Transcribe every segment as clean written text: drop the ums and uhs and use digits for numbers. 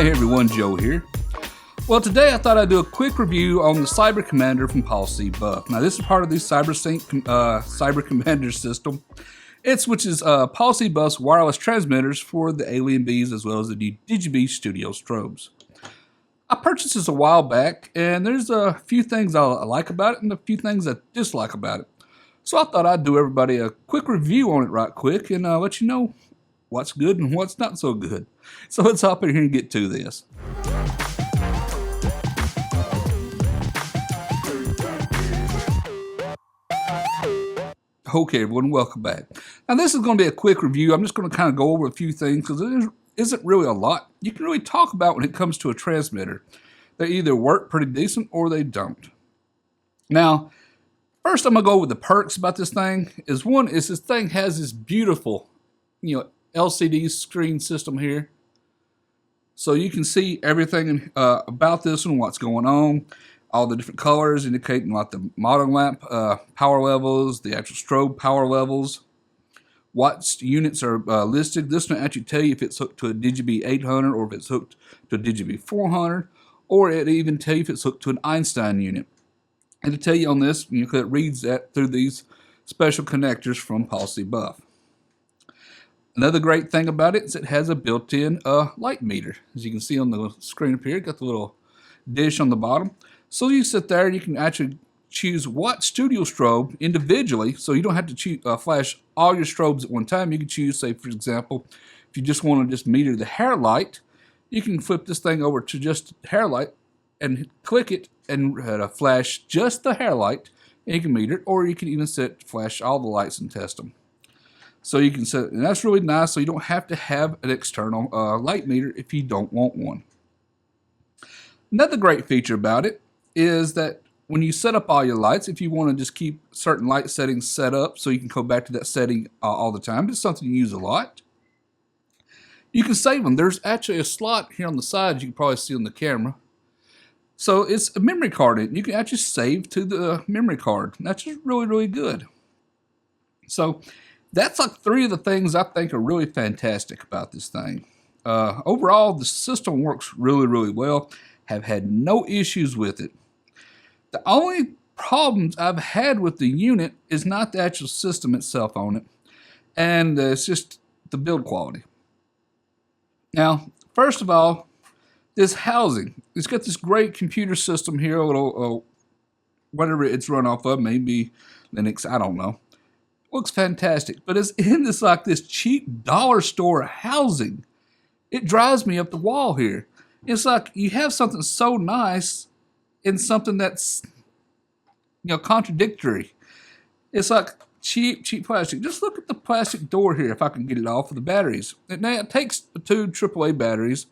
Hey everyone, Joe here. Well, today I thought I'd do a quick review on the Cyber Commander from Policy Buff. Now, this is part of the CyberSync Cyber Commander system. Which is Policy Buff's wireless transmitters for the Alien Bees as well as the DigiBee Studio strobes. I purchased this a while back, and there's a few things I like about it and a few things I dislike about it. So I thought I'd do everybody a quick review on it right quick and let you know what's good and what's not so good. So let's hop in here and get to this. Okay, everyone, welcome back. Now, this is going to be a quick review. I'm just going to kind of go over a few things because there isn't really a lot you can really talk about when it comes to a transmitter. They either work pretty decent or they don't. Now, first I'm going to go over the perks about this thing. One is this thing has this beautiful, LCD screen system here. So you can see everything about this one, what's going on. All the different colors indicating like the modern lamp power levels, the actual strobe power levels, what units are listed. This one actually tell you if it's hooked to a DigiBee 800 or if it's hooked to a DigiBee 400, or it even tell you if it's hooked to an Einstein unit. And to tell you on this, it reads that through these special connectors from Policy Buff. Another great thing about it is it has a built-in light meter. As you can see on the screen up here, got the little dish on the bottom. So you sit there and you can actually choose what studio strobe individually, so you don't have to flash all your strobes at one time. You can choose, say, for example, if you just want to just meter the hair light, you can flip this thing over to just hair light and click it and flash just the hair light, and you can meter it, or you can even set flash all the lights and test them. So you can set, and that's really nice, so you don't have to have an external light meter if you don't want one. Another great feature about it is that when you set up all your lights, if you want to just keep certain light settings set up so you can go back to that setting all the time, it's something you use a lot, you can save them. There's actually a slot here on the side you can probably see on the camera. So it's a memory card in it. You can actually save to the memory card. That's just really, really good. So that's like three of the things I think are really fantastic about this thing. Overall, the system works really, really well. Have had no issues with it. The only problems I've had with the unit is not the actual system itself on it, and it's just the build quality. Now, first of all, this housing. It's got this great computer system here, whatever it's run off of, maybe Linux, I don't know. Looks fantastic, but it's in this cheap dollar store housing. It drives me up the wall here. It's like you have something so nice in something that's, contradictory. It's like cheap plastic. Just look at the plastic door here, if I can get it off, of the batteries. Now, it takes the two AAA batteries,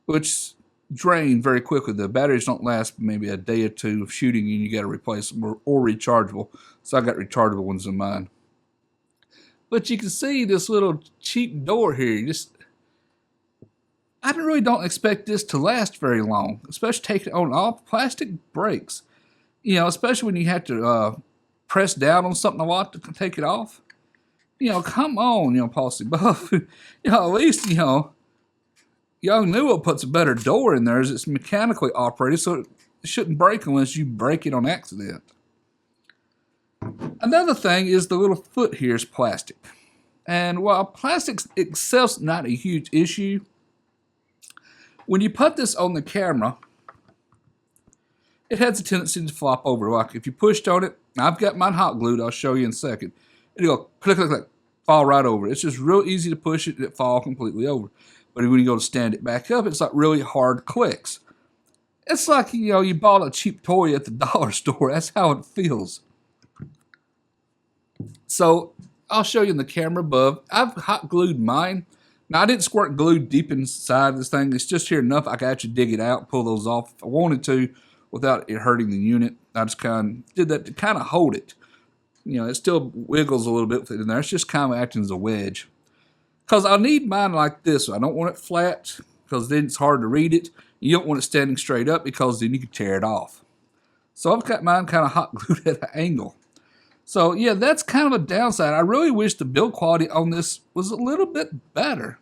which drain very quickly. The batteries don't last maybe a day or two of shooting, and you got to replace them or rechargeable. So I got rechargeable ones in mine. But you can see this little cheap door here. I really don't expect this to last very long, especially taking it on off. Plastic breaks, especially when you have to press down on something a lot to take it off. Come on, Policy Buff. At least, Young Newell puts a better door in there as it's mechanically operated, so it shouldn't break unless you break it on accident. Another thing is the little foot here is plastic. And while plastic itself's not a huge issue, when you put this on the camera, it has a tendency to flop over. Like if you pushed on it, I've got mine hot glued, I'll show you in a second. It'll go click, click, click, fall right over. It's just real easy to push it and it fall completely over. But when you go to stand it back up, it's like really hard clicks. It's like, you bought a cheap toy at the dollar store. That's how it feels. So I'll show you in the camera above. I've hot glued mine. Now, I didn't squirt glue deep inside this thing. It's just here enough I could actually dig it out, pull those off if I wanted to without it hurting the unit. I just kind of did that to kind of hold it. It still wiggles a little bit in there. It's just kind of acting as a wedge. Because I need mine like this. I don't want it flat because then it's hard to read it. You don't want it standing straight up because then you can tear it off. So I've got mine kind of hot glued at an angle. So yeah, that's kind of a downside. I really wish the build quality on this was a little bit better.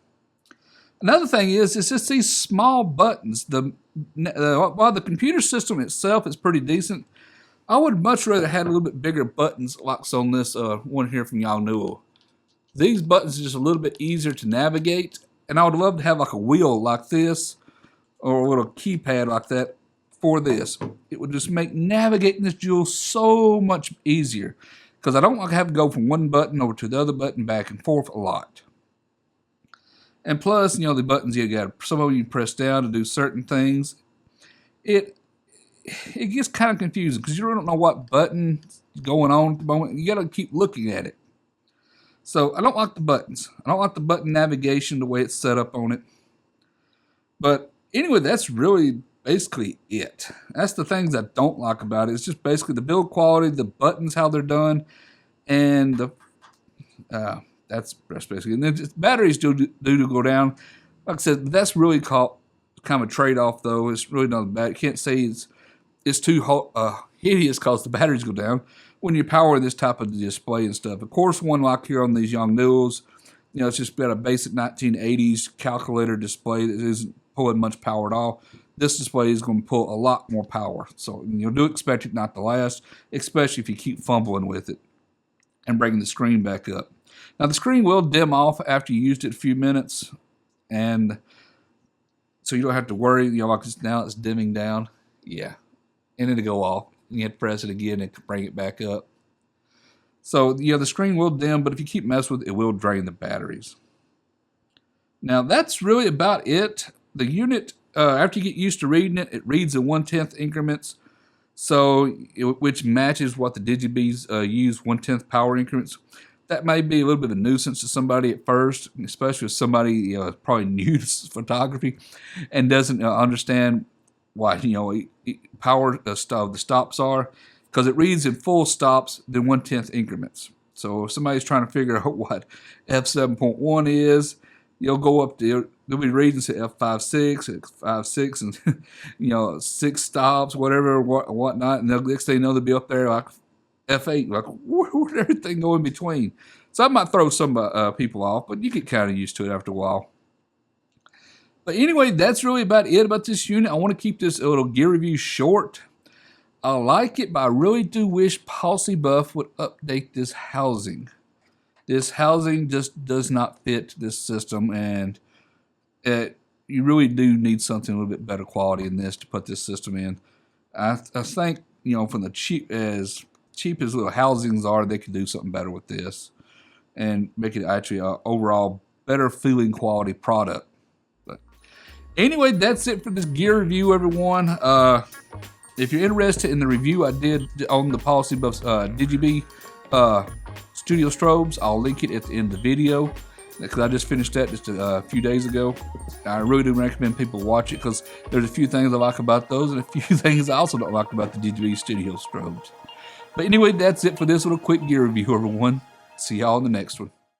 Another thing is, it's just these small buttons. While the computer system itself is pretty decent, I would much rather have a little bit bigger buttons like on this one here from Yongnuo. These buttons are just a little bit easier to navigate, and I would love to have like a wheel like this or a little keypad like that for this. It would just make navigating this jewel so much easier because I don't want to have to go from one button over to the other button back and forth a lot. And plus, you know, the buttons you got, some of you press down to do certain things. It gets kind of confusing because you don't know what button is going on at the moment. You got to keep looking at it. So I don't like the buttons. I don't like the button navigation the way it's set up on it. But anyway, that's really basically it. That's the things I don't like about it. It's just basically the build quality, the buttons, how they're done, and the that's basically. And then just batteries do go down. Like I said, that's really kind of a trade-off, though. It's really not bad. You can't say it's too hideous because the batteries go down when you power this type of display and stuff. Of course, one like here on these Yongnuos, you know, it's just got a basic 1980s calculator display that isn't pulling much power at all. This display is going to pull a lot more power. So you do expect it not to last, especially if you keep fumbling with it and bringing the screen back up. Now, the screen will dim off after you used it a few minutes, and so you don't have to worry. You know, like now it's dimming down. Yeah, and it'll go off. You have to press it again and bring it back up. So, yeah, the screen will dim, but if you keep messing with it, it will drain the batteries. Now, that's really about it. The unit, after you get used to reading it, it reads in 1/10 increments, so which matches what the DigiBees use, 1/10 power increments. That may be a little bit of a nuisance to somebody at first, especially if somebody probably new to photography and doesn't understand what power the stops are, because it reads in full stops, then 1/10 increments. So if somebody's trying to figure out what f7.1 is, you'll go up there. They'll be reading to f5.6, f5.6, and 6 stops, whatever, whatnot. And the next thing you know, they'll be up there like f8, like where'd everything go in between? So I might throw some people off, but you get kind of used to it after a while. But anyway, that's really about it about this unit. I want to keep this little gear review short. I like it, but I really do wish Policy Buff would update this housing. This housing just does not fit this system, and you really do need something a little bit better quality than this to put this system in. I think, from the cheap as little housings are, they could do something better with this and make it actually an overall better feeling quality product. But anyway, that's it for this gear review, everyone. If you're interested in the review I did on the Policy Buff's DigiBee Studio Strobes, I'll link it at the end of the video, because I just finished that just a few days ago. I really do recommend people watch it, because there's a few things I like about those and a few things I also don't like about the DigiBee Studio Strobes. But anyway, that's it for this little quick gear review, everyone. See y'all in the next one.